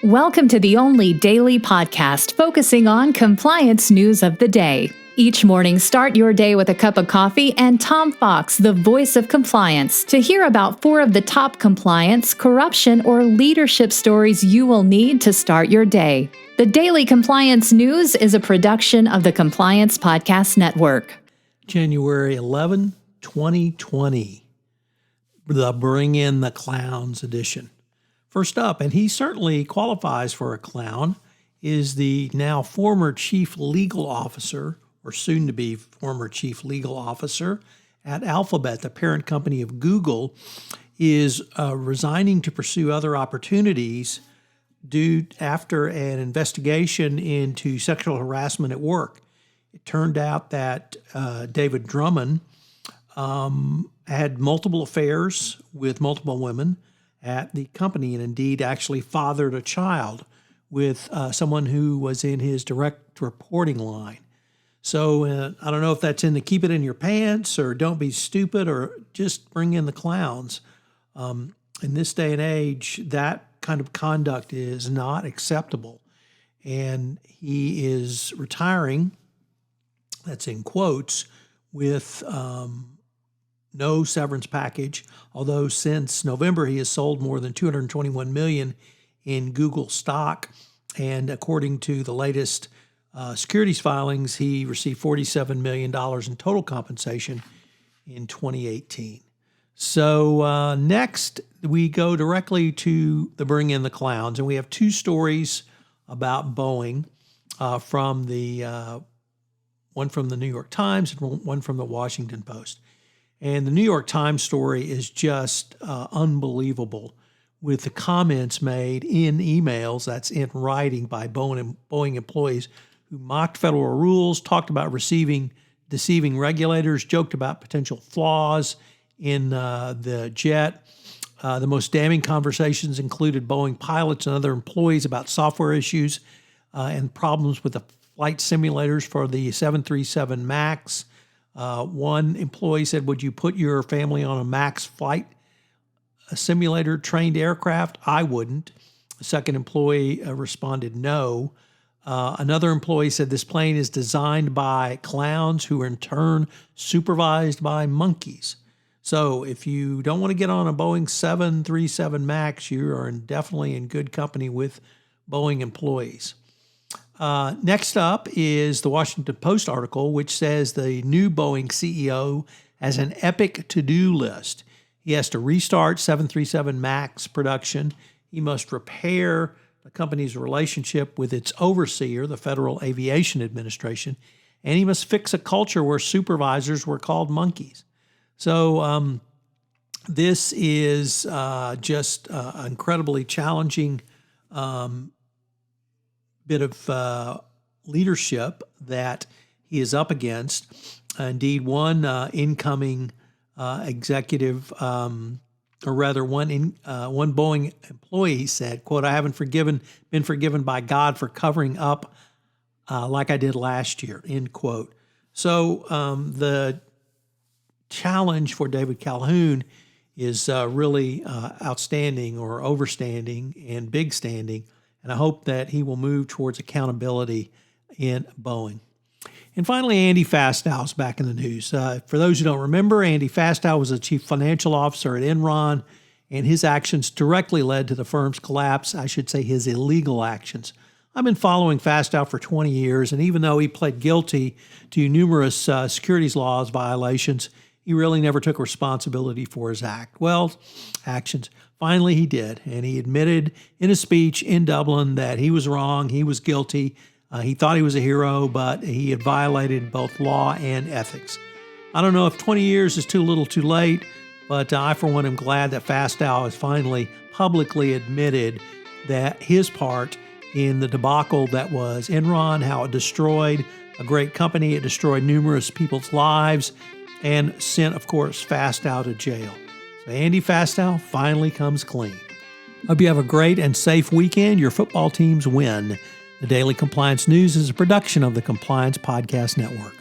Welcome to the only daily podcast focusing on compliance news of the day. Each morning, start your day with a cup of coffee and Tom Fox, the voice of compliance, to hear about 4 of the top compliance, corruption, or leadership stories you will need to start your day. The Daily Compliance News is a production of the Compliance Podcast Network. January 11, 2020, the Bring in the Clowns edition. First up, and he certainly qualifies for a clown, is the now former chief legal officer, or soon-to-be former chief legal officer at Alphabet, the parent company of Google, is resigning to pursue other opportunities after an investigation into sexual harassment at work. It turned out that David Drummond had multiple affairs with multiple women at the company, and indeed actually fathered a child with someone who was in his direct reporting line. So I don't know if that's in the keep it in your pants or don't be stupid or just bring in the clowns. In this day and age, that kind of conduct is not acceptable. And he is retiring, that's in quotes, with no severance package, although since November he has sold more than $221 million in Google stock. And according to the latest securities filings, he received $47 million in total compensation in 2018. So next, we go directly to the Bring in the Clowns, and we have 2 stories about Boeing from the one from the New York Times and one from the Washington Post. And the New York Times story is just unbelievable, with the comments made in emails, that's in writing, by Boeing employees who mocked federal rules, talked about deceiving regulators, joked about potential flaws in the jet. The most damning conversations included Boeing pilots and other employees about software issues and problems with the flight simulators for the 737 MAX. One employee said, "Would you put your family on a MAX flight simulator trained aircraft?" "I wouldn't." The second employee responded, "No." Another employee said, "This plane is designed by clowns who are in turn supervised by monkeys." So if you don't want to get on a Boeing 737 MAX, you are definitely in good company with Boeing employees. Next up is the Washington Post article, which says the new Boeing CEO has an epic to-do list. He has to restart 737 MAX production. He must repair the company's relationship with its overseer, the Federal Aviation Administration, and he must fix a culture where supervisors were called monkeys. So this is just an incredibly challenging bit of leadership that he is up against. Indeed, one incoming executive, one Boeing employee said, quote, "I haven't been forgiven by God for covering up like I did last year," end quote. So the challenge for David Calhoun is really outstanding, or overstanding and big standing. And I hope that he will move towards accountability in Boeing. And finally, Andy Fastow is back in the news. For those who don't remember, Andy Fastow was the chief financial officer at Enron, and his actions directly led to the firm's collapse. I should say his illegal actions. I've been following Fastow for 20 years, and even though he pled guilty to numerous securities laws violations, he really never took responsibility for his actions. Finally, he did, and he admitted in a speech in Dublin that he was wrong, he was guilty. He thought he was a hero, but he had violated both law and ethics. I don't know if 20 years is too little too late, but I, for one, am glad that Fastow has finally publicly admitted that his part in the debacle that was Enron, how it destroyed a great company, it destroyed numerous people's lives, and sent, of course, Fastow to jail. So Andy Fastow finally comes clean. Hope you have a great and safe weekend. Your football teams win. The Daily Compliance News is a production of the Compliance Podcast Network.